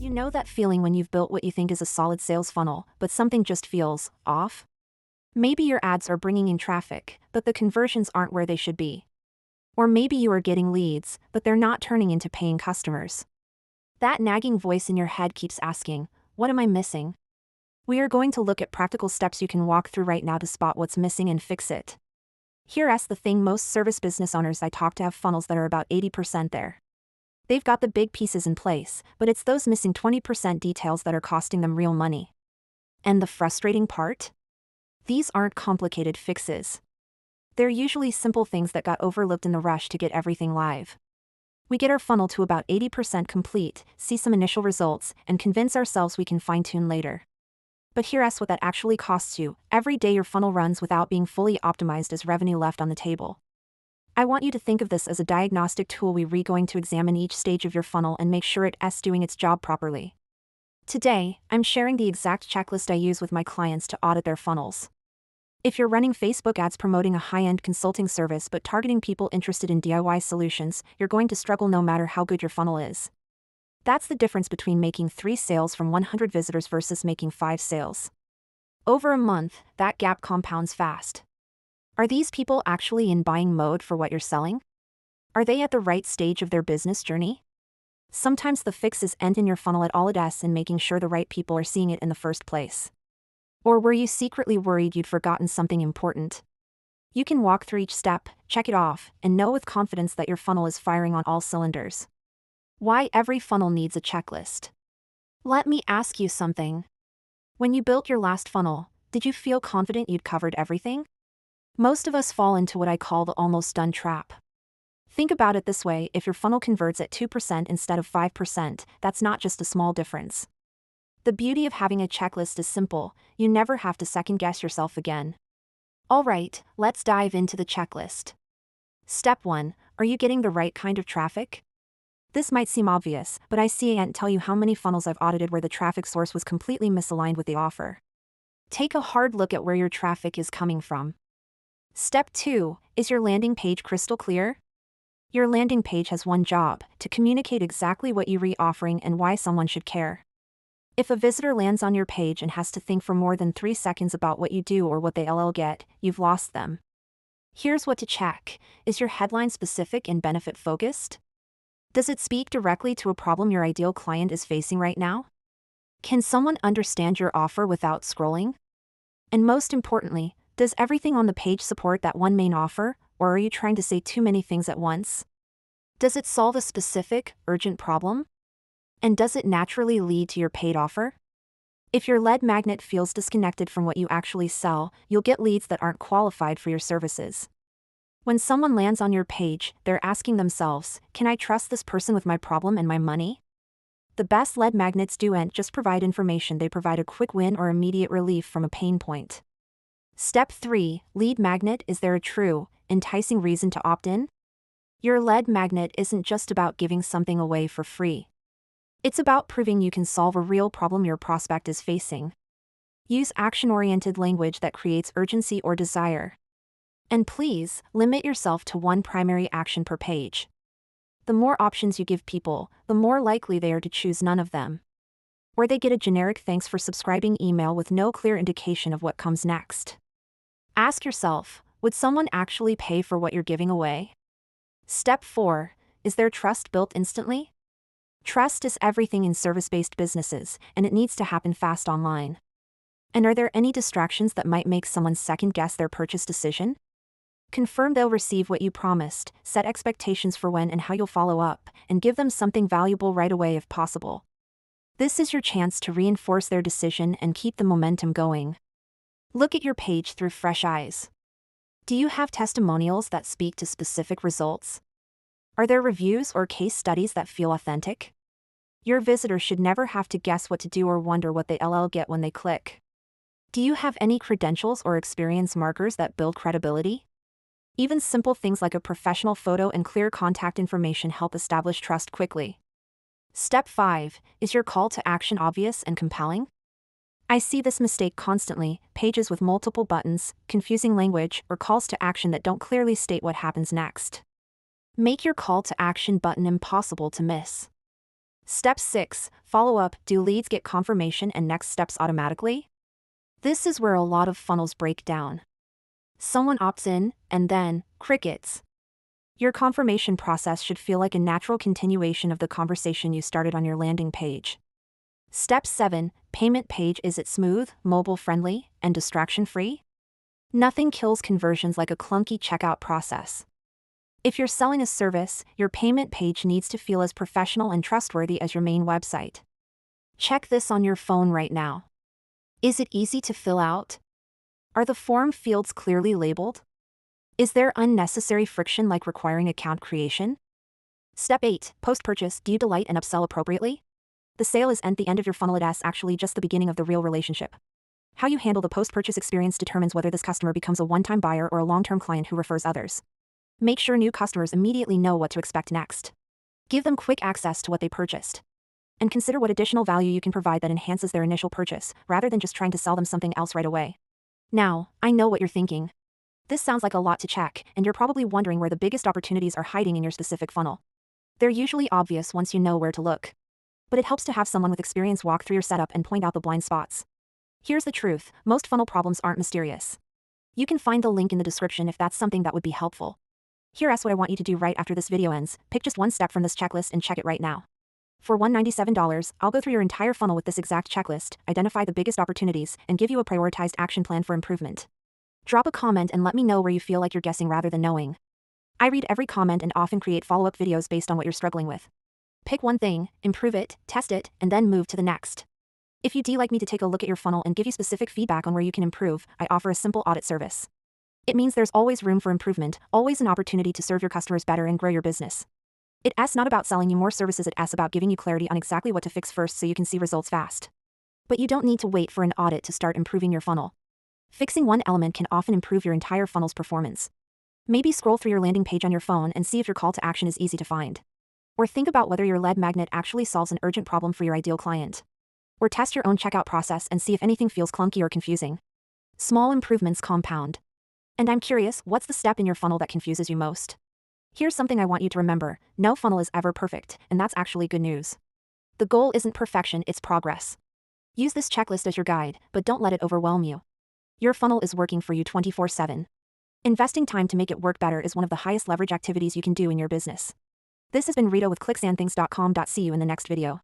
You know that feeling when you've built what you think is a solid sales funnel, but something just feels off? Maybe your ads are bringing in traffic, but the conversions aren't where they should be. Or maybe you are getting leads, but they're not turning into paying customers. That nagging voice in your head keeps asking, what am I missing? We are going to look at practical steps you can walk through right now to spot what's missing and fix it. Here's the thing: most service business owners I talk to have funnels that are about 80% there. They've got the big pieces in place, but it's those missing 20% details that are costing them real money. And the frustrating part? These aren't complicated fixes. They're usually simple things that got overlooked in the rush to get everything live. We get our funnel to about 80% complete, see some initial results, and convince ourselves we can fine-tune later. But here's what that actually costs you: every day your funnel runs without being fully optimized is revenue left on the table. I want you to think of this as a diagnostic tool. We're going to examine each stage of your funnel and make sure it's doing its job properly. Today, I'm sharing the exact checklist I use with my clients to audit their funnels. If you're running Facebook ads promoting a high-end consulting service but targeting people interested in DIY solutions, you're going to struggle no matter how good your funnel is. That's the difference between making 3 sales from 100 visitors versus making 5 sales. Over a month, that gap compounds fast. Are these people actually in buying mode for what you're selling? Are they at the right stage of their business journey? Sometimes the fix is in your funnel at all it's in making sure the right people are seeing it in the first place. Or were you secretly worried you'd forgotten something important? You can walk through each step, check it off, and know with confidence that your funnel is firing on all cylinders. Why every funnel needs a checklist. Let me ask you something. When you built your last funnel, did you feel confident you'd covered everything? Most of us fall into what I call the almost done trap. Think about it this way: if your funnel converts at 2% instead of 5%, that's not just a small difference. The beauty of having a checklist is simple: you never have to second-guess yourself again. Alright, let's dive into the checklist. Step 1. Are you getting the right kind of traffic? This might seem obvious, but I can't tell you how many funnels I've audited where the traffic source was completely misaligned with the offer. Take a hard look at where your traffic is coming from. Step 2. Is your landing page crystal clear? Your landing page has one job: to communicate exactly what you're offering and why someone should care. If a visitor lands on your page and has to think for more than 3 seconds about what you do or what they'll get, you've lost them. Here's what to check. Is your headline specific and benefit focused? Does it speak directly to a problem your ideal client is facing right now? Can someone understand your offer without scrolling? And most importantly, does everything on the page support that one main offer, or are you trying to say too many things at once? Does it solve a specific, urgent problem? And does it naturally lead to your paid offer? If your lead magnet feels disconnected from what you actually sell, you'll get leads that aren't qualified for your services. When someone lands on your page, they're asking themselves, can I trust this person with my problem and my money? The best lead magnets don't just provide information, they provide a quick win or immediate relief from a pain point. Step 3. Lead magnet. Is there a true, enticing reason to opt in? Your lead magnet isn't just about giving something away for free. It's about proving you can solve a real problem your prospect is facing. Use action-oriented language that creates urgency or desire. And please, limit yourself to one primary action per page. The more options you give people, the more likely they are to choose none of them. Or they get a generic thanks for subscribing email with no clear indication of what comes next. Ask yourself, would someone actually pay for what you're giving away? Step 4. Is there trust built instantly? Trust is everything in service-based businesses, and it needs to happen fast online. And are there any distractions that might make someone second-guess their purchase decision? Confirm they'll receive what you promised, set expectations for when and how you'll follow up, and give them something valuable right away if possible. This is your chance to reinforce their decision and keep the momentum going. Look at your page through fresh eyes. Do you have testimonials that speak to specific results? Are there reviews or case studies that feel authentic? Your visitors should never have to guess what to do or wonder what they'll get when they click. Do you have any credentials or experience markers that build credibility? Even simple things like a professional photo and clear contact information help establish trust quickly. Step 5. Is your call to action obvious and compelling? I see this mistake constantly: pages with multiple buttons, confusing language, or calls to action that don't clearly state what happens next. Make your call to action button impossible to miss. Step 6. Follow up. Do leads get confirmation and next steps automatically? This is where a lot of funnels break down. Someone opts in, and then, crickets. Your confirmation process should feel like a natural continuation of the conversation you started on your landing page. Step 7. Payment page. Is it smooth, mobile-friendly, and distraction-free? Nothing kills conversions like a clunky checkout process. If you're selling a service, your payment page needs to feel as professional and trustworthy as your main website. Check this on your phone right now. Is it easy to fill out? Are the form fields clearly labeled? Is there unnecessary friction like requiring account creation? Step 8. Post-purchase. Do you delight and upsell appropriately? The sale isn't the end of your funnel, it's actually just the beginning of the real relationship. How you handle the post-purchase experience determines whether this customer becomes a one-time buyer or a long-term client who refers others. Make sure new customers immediately know what to expect next. Give them quick access to what they purchased. And consider what additional value you can provide that enhances their initial purchase, rather than just trying to sell them something else right away. Now, I know what you're thinking. This sounds like a lot to check, and you're probably wondering where the biggest opportunities are hiding in your specific funnel. They're usually obvious once you know where to look. But it helps to have someone with experience walk through your setup and point out the blind spots. Here's the truth: most funnel problems aren't mysterious. You can find the link in the description if that's something that would be helpful. Here's what I want you to do right after this video ends: pick just one step from this checklist and check it right now. For $197, I'll go through your entire funnel with this exact checklist, identify the biggest opportunities, and give you a prioritized action plan for improvement. Drop a comment and let me know where you feel like you're guessing rather than knowing. I read every comment and often create follow-up videos based on what you're struggling with. Pick one thing, improve it, test it, and then move to the next. If you'd like me to take a look at your funnel and give you specific feedback on where you can improve, I offer a simple audit service. It means there's always room for improvement, always an opportunity to serve your customers better and grow your business. It's not about selling you more services, it's about giving you clarity on exactly what to fix first so you can see results fast. But you don't need to wait for an audit to start improving your funnel. Fixing one element can often improve your entire funnel's performance. Maybe scroll through your landing page on your phone and see if your call to action is easy to find. Or think about whether your lead magnet actually solves an urgent problem for your ideal client. Or test your own checkout process and see if anything feels clunky or confusing. Small improvements compound. And I'm curious, what's the step in your funnel that confuses you most? Here's something I want you to remember: no funnel is ever perfect, and that's actually good news. The goal isn't perfection, it's progress. Use this checklist as your guide, but don't let it overwhelm you. Your funnel is working for you 24/7. Investing time to make it work better is one of the highest leverage activities you can do in your business. This has been Rita with clicksandthings.com. See you in the next video.